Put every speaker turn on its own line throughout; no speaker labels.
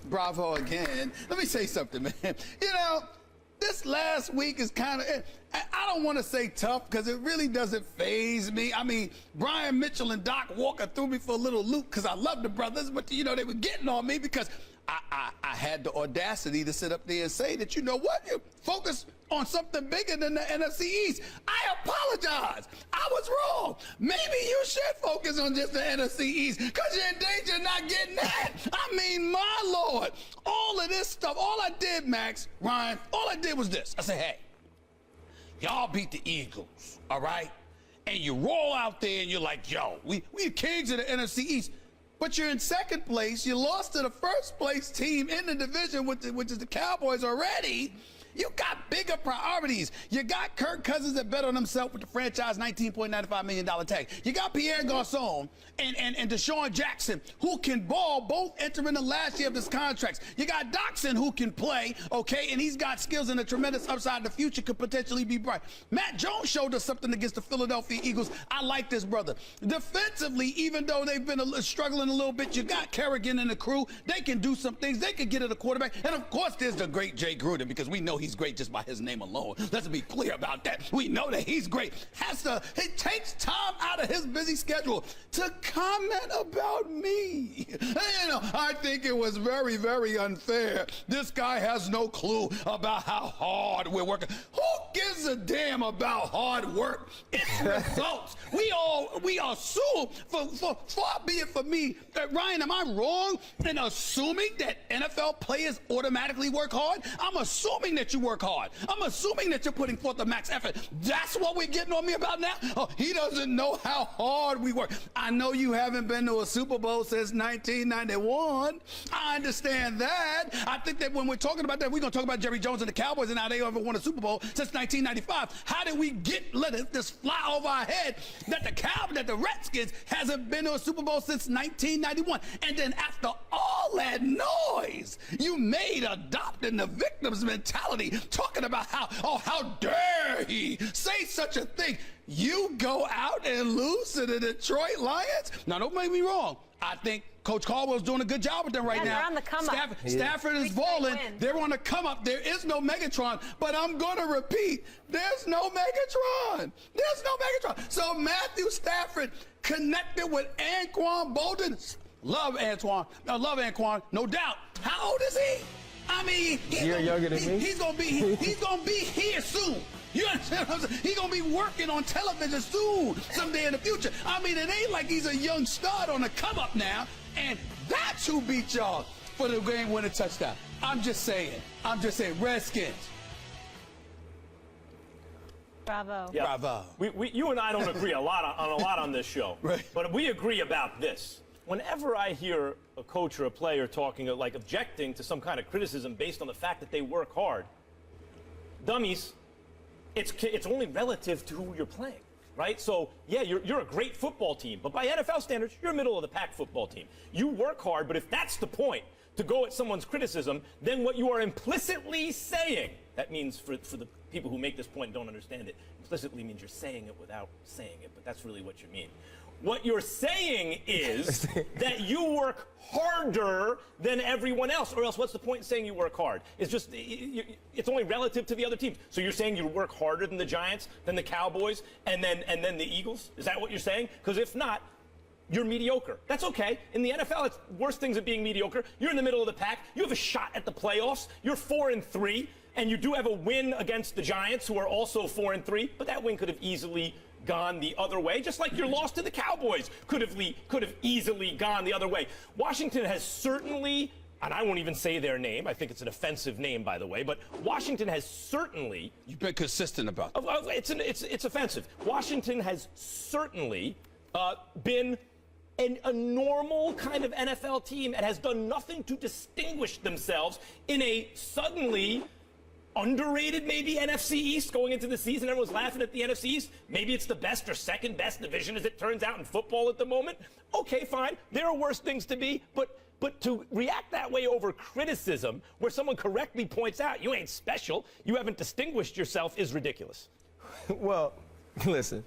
Bravo again. Let me say something, man. You know, this last week is kind of, I don't want to say tough because it really doesn't faze me. I mean, Brian Mitchell and Doc Walker threw me for a little loop because I love the brothers, but, you know, they were getting on me because I had the audacity to sit up there and say that, you know what, focus on something bigger than the NFC East. I apologize. I was wrong. Maybe you should focus on just the NFC East because you're in danger of not getting that. I mean, my Lord, all of this stuff, all I did, Max, Ryan, all I did was this. I said, hey, y'all beat the Eagles, all right? And you roll out there and you're like, yo, we kings of the NFC East. But you're in second place. You lost to the first place team in the division, which is the Cowboys already. You got bigger priorities. You got Kirk Cousins that bet on himself with the franchise $19.95 million tag. You got Pierre Garçon and Deshaun Jackson, who can ball, both entering the last year of his contracts. You got Doxson, who can play, okay, and he's got skills and a tremendous upside. The future could potentially be bright. Matt Jones showed us something against the Philadelphia Eagles. I like this brother. Defensively, even though they've been struggling a little bit, you got Kerrigan and the crew. They can do some things. They can get at a quarterback. And, of course, there's the great Jay Gruden, because we know he's great just by his name alone. Let's be clear about that. We know that he's great. He takes time out of his busy schedule to comment about me. You know, I think it was very, very unfair. This guy has no clue about how hard we're working. Who gives a damn about hard work? It's results. We assume, far be it for me, Ryan, am I wrong in assuming that NFL players automatically work hard? I'm assuming that you work hard. I'm assuming that you're putting forth the max effort. That's what we're getting on me about now? Oh, he doesn't know how hard we work. I know you haven't been to a Super Bowl since 1991. I understand that. I think that when we're talking about that, we're going to talk about Jerry Jones and the Cowboys and how they haven't won a Super Bowl since 1995. How did we let this fly over our head that the Redskins hasn't been to a Super Bowl since 1991? And then after all that noise you made adopting the victim's mentality, talking about how dare he say such a thing. You go out and lose to the Detroit Lions? Now, don't make me wrong. I think Coach Caldwell's doing a good job with them right now.
They're on the come up.
Stafford is balling. They're on the come up. There is no Megatron, but I'm going to repeat, there's no Megatron. There's no Megatron. So Matthew Stafford connected with Anquan Bolden. Love Anquan, no doubt. How old is he? I mean,
you're younger than me.
He's gonna be here soon. You understand what I'm saying? He's gonna be working on television soon, someday in the future. I mean, it ain't like he's a young stud on the come up now, and that's who beat y'all for the game-winning touchdown. I'm just saying, Redskins.
Bravo.
Yeah.
Bravo.
You and I don't agree a lot on this show,
right.
But we agree about this. Whenever I hear a coach or a player talking, like objecting to some kind of criticism based on the fact that they work hard, dummies, it's only relative to who you're playing, right? So, yeah, you're a great football team, but by NFL standards, you're a middle-of-the-pack football team. You work hard, but if that's the point, to go at someone's criticism, then what you are implicitly saying, that means for the people who make this point and don't understand it, implicitly means you're saying it without saying it, but that's really what you mean. What you're saying is that you work harder than everyone else, or else what's the point in saying you work hard? It's just, it's only relative to the other teams. So you're saying you work harder than the Giants, than the Cowboys, and then the Eagles? Is that what you're saying? Because if not, you're mediocre. That's okay. In the NFL, it's worse things than being mediocre. You're in the middle of the pack. You have a shot at the playoffs. You're 4-3, and you do have a win against the Giants, who are also 4-3, but that win could have easily gone the other way, just like your loss to the Cowboys could have easily gone the other way. Washington has certainly, and I won't even say their name, I think it's an offensive name, by the way, but Washington has certainly...
You've been consistent about that.
It's offensive. Washington has certainly been a normal kind of NFL team and has done nothing to distinguish themselves in a suddenly underrated, maybe, NFC East going into the season. Everyone's laughing at the NFC East. Maybe it's the best or second best division, as it turns out, in football at the moment. Okay, fine. There are worse things to be, but to react that way over criticism, where someone correctly points out you ain't special, you haven't distinguished yourself, is ridiculous.
Well, listen,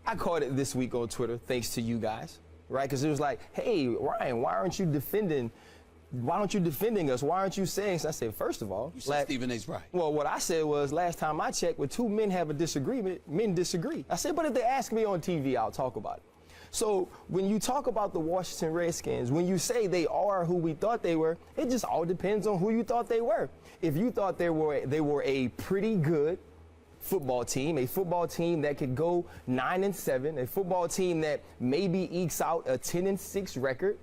I caught it this week on Twitter, thanks to you guys, right? Because it was like, hey, Ryan, why aren't you defending why don't you defending us? Why aren't you saying? So I said, first of all,
You said Stephen A's right.
well, what I said was last time I checked, when two men have a disagreement, men disagree. I said, but if they ask me on TV, I'll talk about it. So when you talk about the Washington Redskins, when you say they are who we thought they were, it just all depends on who you thought they were. If you thought they were a pretty good football team, a football team that could go 9-7, a football team that maybe ekes out a 10-6 record,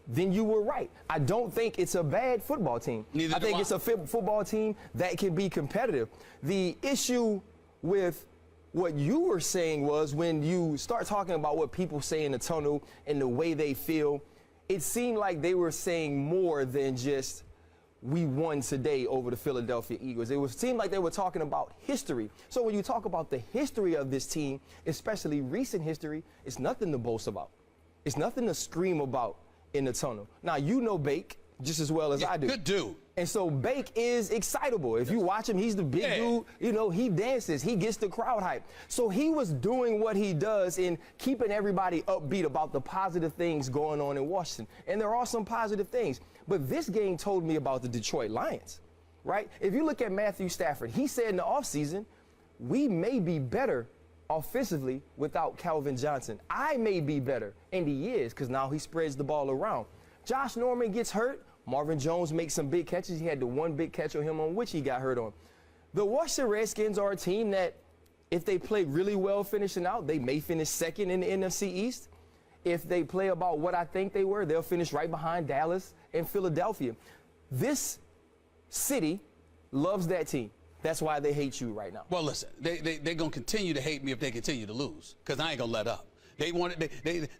then you were right. I don't think it's a bad football team. I think it's a football team that can be competitive. The issue with what you were saying was when you start talking about what people say in the tunnel and the way they feel, it seemed like they were saying more than just we won today over the Philadelphia Eagles. It seemed like they were talking about history. So when you talk about the history of this team, especially recent history, it's nothing to boast about. It's nothing to scream about in the tunnel. Now, you know Bake just as well as I do.
Good dude.
And so Bake is excitable. If you watch him, he's the big dude. You know, he dances. He gets the crowd hype. So he was doing what he does in keeping everybody upbeat about the positive things going on in Washington. And there are some positive things. But this game told me about the Detroit Lions, right? If you look at Matthew Stafford, he said in the offseason, we may be better offensively without Calvin Johnson. I may be better, and he is, because now he spreads the ball around. Josh Norman gets hurt. Marvin Jones makes some big catches. He had the one big catch on him on which he got hurt on. The Washington Redskins are a team that, if they play really well finishing out, they may finish second in the NFC East. If they play about what I think they were, they'll finish right behind Dallas and Philadelphia. This city loves that team. That's why they hate you right now.
Well, listen, they're going to continue to hate me if they continue to lose, because I ain't going to let up. They wanted.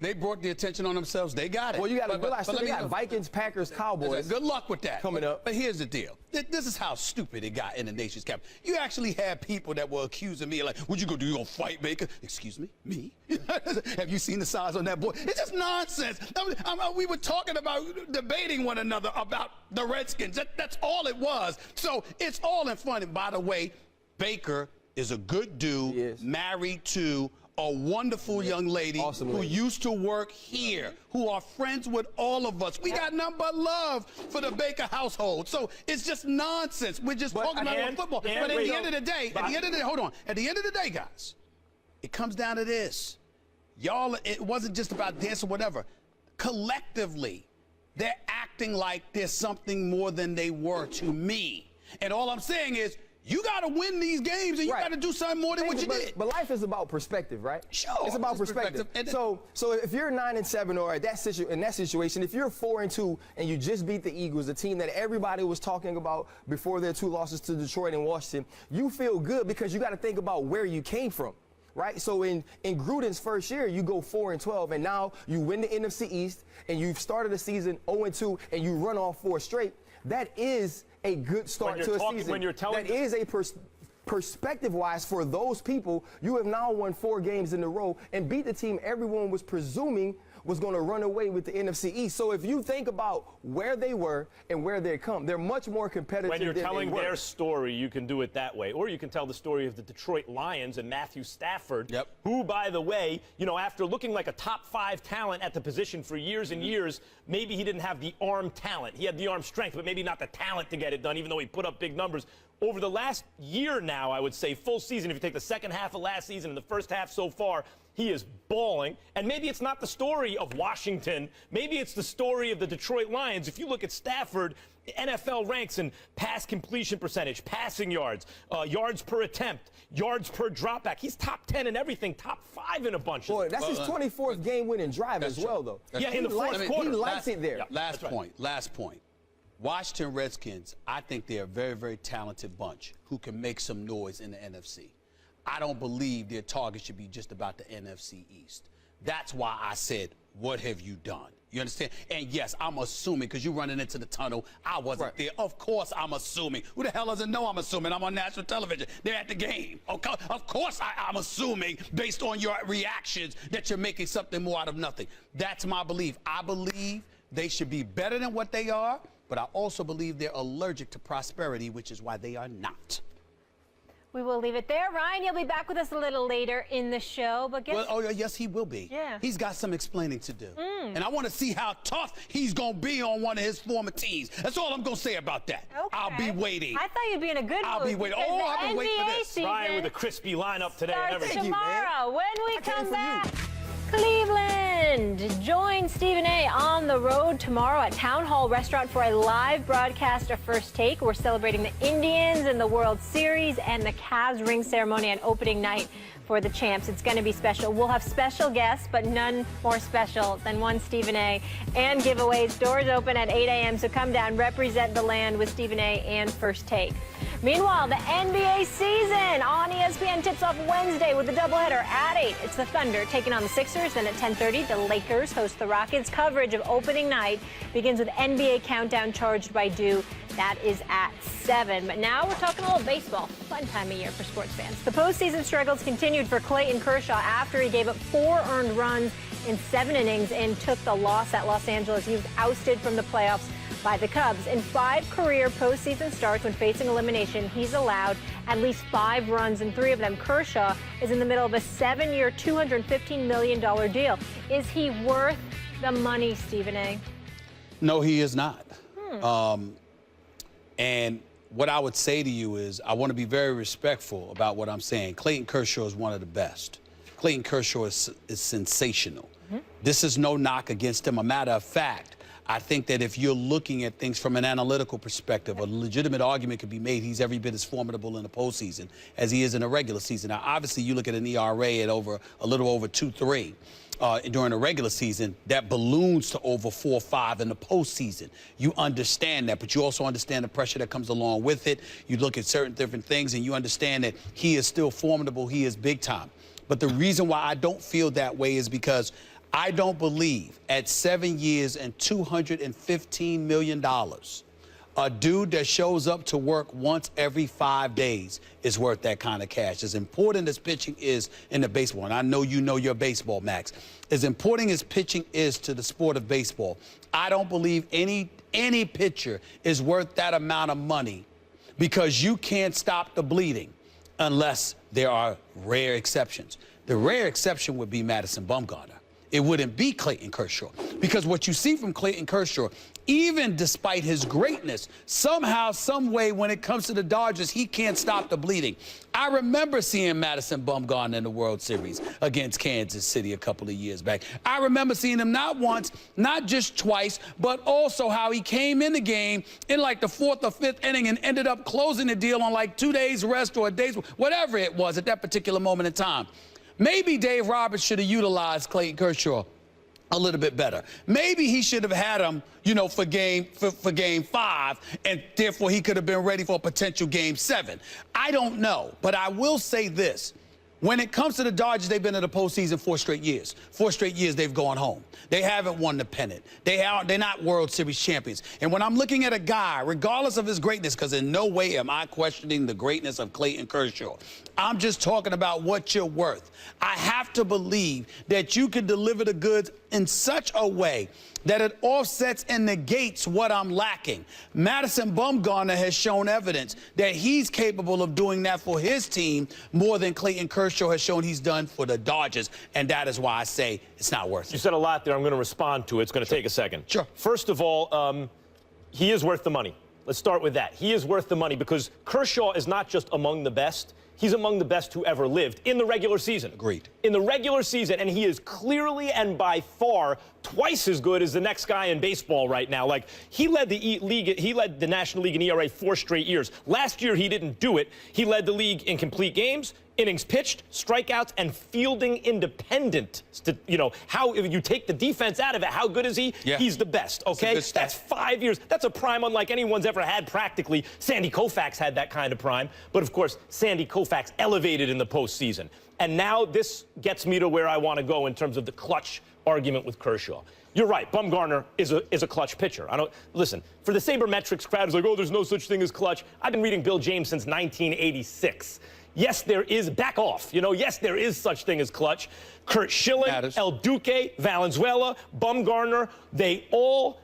They brought the attention on themselves. They got it.
Well, you got to realize they got Vikings, Packers, Cowboys.
Good luck with that.
Coming up.
But here's the deal. This is how stupid it got in the nation's capital. You actually had people that were accusing me like, "What you gonna do? You gonna fight Baker?" Excuse me, me? Have you seen the size on that boy? It's just nonsense. We were talking about debating one another about the Redskins. That's all it was. So it's all in fun. And by the way, Baker is a good dude, married to a wonderful young lady who used to work here, who are friends with all of us. We got nothing but love for the Baker household. So it's just nonsense. We're just talking about football. But at the end of the day, hold on. At the end of the day, guys, it comes down to this. Y'all, it wasn't just about this or whatever. Collectively, they're acting like there's something more than they were to me. And all I'm saying is, you got to win these games, and you got to do something more than what you did.
But life is about perspective, right?
Sure.
It's about perspective. So if you're 9-7, or in that situation, if you're 4-2 and you just beat the Eagles, the team that everybody was talking about before their 2 losses to Detroit and Washington, you feel good because you got to think about where you came from. Right? So in Gruden's first year, you go 4-12, and now you win the NFC East, and you've started the season 0-2, and you run off 4 straight. That is a good start to a season. That is a perspective-wise for those people. You have now won 4 games in a row and beat the team everyone was presuming was going to run away with the NFC East. So if you think about where they were and where they come, they're much more competitive than they were.
When you're telling their story, you can do it that way. Or you can tell the story of the Detroit Lions and Matthew Stafford, who, by the way, after looking like a top 5 talent at the position for years and years, maybe he didn't have the arm talent. He had the arm strength, but maybe not the talent to get it done, even though he put up big numbers. Over the last year now, I would say, full season, if you take the second half of last season and the first half so far, he is balling. And maybe it's not the story of Washington. Maybe it's the story of the Detroit Lions. If you look at Stafford, NFL ranks in pass completion percentage, passing yards, yards per attempt, yards per dropback. He's top 10 in everything, top 5 in a bunch of them.
Boy, that's his 24th game-winning drive as well, though.
Yeah, in the fourth quarter.
He likes it there.
Last point. Washington Redskins, I think they're a very, very talented bunch who can make some noise in the NFC. I don't believe their target should be just about the NFC East. That's why I said, what have you done? You understand? And yes, I'm assuming, because you're running into the tunnel, I wasn't there. Of course I'm assuming. Who the hell doesn't know I'm assuming? I'm on national television. They're at the game. Okay? Of course I'm assuming, based on your reactions, that you're making something more out of nothing. That's my belief. I believe they should be better than what they are, but I also believe they're allergic to prosperity, which is why they are not.
We will leave it there. Ryan, you'll be back with us a little later in the show. But
Yes, he will be.
Yeah.
He's got some explaining to do. And I want to see how tough he's going to be on one of his former teams. That's all I'm going to say about that.
Okay.
I'll be waiting.
I thought you'd be in a good mood.
I'll be waiting. Oh, I've been waiting for this.
Ryan with a crispy lineup today and
Starts
everything.
tomorrow. When we come
for
back, Cleveland. Join Stephen A. on the road tomorrow at Town Hall Restaurant for a live broadcast of First Take. We're celebrating the Indians in the World Series and the Cavs ring ceremony on opening night for the champs. It's going to be special. We'll have special guests, but none more special than one Stephen A. and giveaways. Doors open at 8 a.m., so come down, represent the land with Stephen A. and First Take. Meanwhile, the NBA season on ESPN tips off Wednesday with a doubleheader at 8. It's the Thunder taking on the Sixers. Then at 10:30, the Lakers host the Rockets. Coverage of opening night begins with NBA Countdown charged by Dew. That is at 7. But now we're talking a little baseball. Fun time of year for sports fans. The postseason struggles continued for Clayton Kershaw after he gave up 4 earned runs in 7 innings and took the loss at Los Angeles. He was ousted from the playoffs by the Cubs. In 5 career postseason starts when facing elimination, he's allowed at least 5 runs in 3 of them. Kershaw is in the middle of a 7-year, $215 million deal. Is he worth the money, Stephen A.?
No, he is not. And what I would say to you is I want to be very respectful about what I'm saying. Clayton Kershaw is one of the best. Clayton Kershaw is sensational. This is no knock against him. A matter of fact, I think that if you're looking at things from an analytical perspective, a legitimate argument could be made he's every bit as formidable in the postseason as he is in the regular season. Now, obviously, you look at an ERA at a little over 2.3 during the regular season, that balloons to over 4.5 in the postseason. You understand that, but you also understand the pressure that comes along with it. You look at certain different things, and you understand that he is still formidable. He is big time. But the reason why I don't feel that way is because I don't believe at 7 years and $215 million, a dude that shows up to work once every 5 days is worth that kind of cash. As important as pitching is in the baseball, and I know you know your baseball, Max, as important as pitching is to the sport of baseball, I don't believe any pitcher is worth that amount of money because you can't stop the bleeding unless there are rare exceptions. The rare exception would be Madison Bumgarner. It wouldn't be Clayton Kershaw. Because what you see from Clayton Kershaw, even despite his greatness, somehow, some way, when it comes to the Dodgers, he can't stop the bleeding. I remember seeing Madison Bumgarner in the World Series against Kansas City a couple of years back. I remember seeing him not once, not just twice, but also how he came in the game in like the 4th or 5th inning and ended up closing the deal on like 2 days rest or a day's, whatever it was at that particular moment in time. Maybe Dave Roberts should have utilized Clayton Kershaw a little bit better. Maybe he should have had him, you know, for game 5, and therefore he could have been ready for a potential game 7. I don't know, but I will say this. When it comes to the Dodgers, they've been in the postseason 4 straight years. 4 straight years they've gone home. They haven't won the pennant. They're not World Series champions. And when I'm looking at a guy, regardless of his greatness, because in no way am I questioning the greatness of Clayton Kershaw, I'm just talking about what you're worth. I have to believe that you can deliver the goods in such a way that it offsets and negates what I'm lacking. Madison Bumgarner has shown evidence that he's capable of doing that for his team more than Clayton Kershaw has shown he's done for the Dodgers, and that is why I say it's not worth it.
You said a lot there. I'm going to respond to it. It's going to take a second.
Sure.
First of all, he is worth the money. Let's start with that. He is worth the money because Kershaw is not just among the best. He's among the best who ever lived in the regular season.
Agreed.
In the regular season, and he is clearly and by far twice as good as the next guy in baseball right now. Like, he led the National League in ERA 4 straight years. Last year, he didn't do it. He led the league in complete games, innings pitched, strikeouts, and fielding independent. You know, how if you take the defense out of it, how good is he? Yeah. He's the best, okay? That's 5 years. That's a prime unlike anyone's ever had practically. Sandy Koufax had that kind of prime. But, of course, Sandy Koufax elevated in the postseason. And now this gets me to where I want to go in terms of the clutch argument with Kershaw. You're right. Bumgarner is a clutch pitcher. Listen, for the sabermetrics crowd who's like, oh, there's no such thing as clutch. I've been reading Bill James since 1986. Yes, there is, back off. You know, yes, there is such thing as clutch. Kurt Schilling, El Duque, Valenzuela, Bumgarner, they all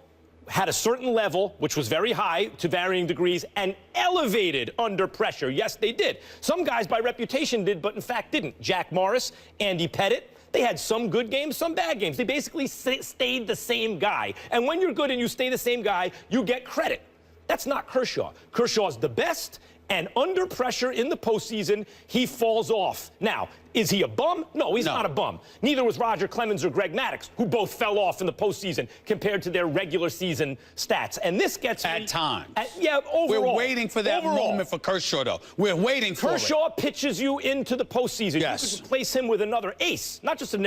had a certain level, which was very high to varying degrees, and elevated under pressure. Yes, they did. Some guys by reputation did, but in fact didn't. Jack Morris, Andy Pettit. They had some good games, some bad games. They basically stayed the same guy. And when you're good and you stay the same guy, you get credit. That's not Kershaw. Kershaw's the best, and under pressure in the postseason, he falls off. Now, is he a bum? No, he's not a bum. Neither was Roger Clemens or Greg Maddux, who both fell off in the postseason compared to their regular season stats. And this gets
at times.
Yeah, overall.
We're waiting for that moment for Kershaw, though. We're waiting for
Kershaw pitches you into the postseason.
Yes.
You could replace him with another ace, not just an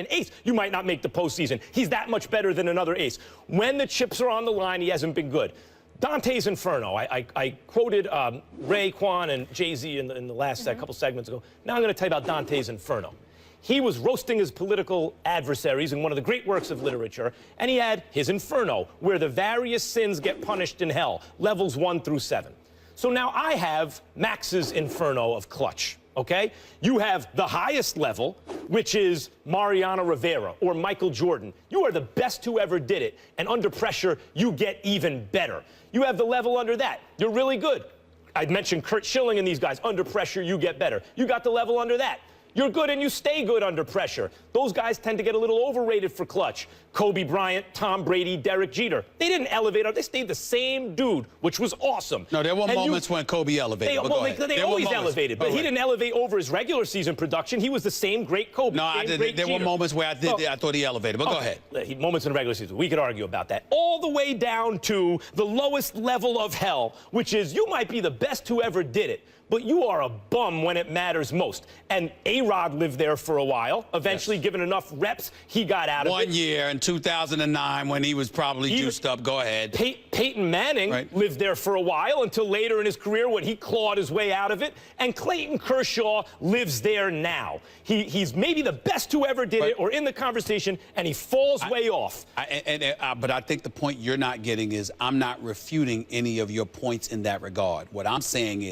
ace. You might not make the postseason. He's that much better than another ace. When the chips are on the line, he hasn't been good. Dante's Inferno. I quoted Ray Kwan and Jay-Z in the last couple segments ago. Now I'm going to tell you about Dante's Inferno. He was roasting his political adversaries in one of the great works of literature, and he had his Inferno, where the various sins get punished in hell, levels 1 through 7. So now I have Max's Inferno of clutch. Okay? You have the highest level, which is Mariano Rivera or Michael Jordan. You are the best who ever did it, and under pressure, you get even better. You have the level under that. You're really good. I'd mentioned Kurt Schilling and these guys. Under pressure, you get better. You got the level under that. You're good and you stay good under pressure. Those guys tend to get a little overrated for clutch. Kobe Bryant, Tom Brady, Derek Jeter. They didn't elevate up. They stayed the same dude, which was awesome.
No, there were moments when Kobe elevated.
They always elevated, but he didn't elevate over his regular season production. He was the same great Kobe.
No, there were moments where I thought he elevated, but go ahead.
Moments in the regular season. We could argue about that. All the way down to the lowest level of hell, which is you might be the best who ever did it, but you are a bum when it matters most. And A-Rod lived there for a while. Eventually, given enough reps, he got out of it.
1 year in 2009 when he was probably juiced up. Go ahead.
Peyton Manning lived there for a while until later in his career when he clawed his way out of it. And Clayton Kershaw lives there now. He's maybe the best who ever did it or in the conversation, and he falls way off.
But I think the point you're not getting is I'm not refuting any of your points in that regard. What I'm saying is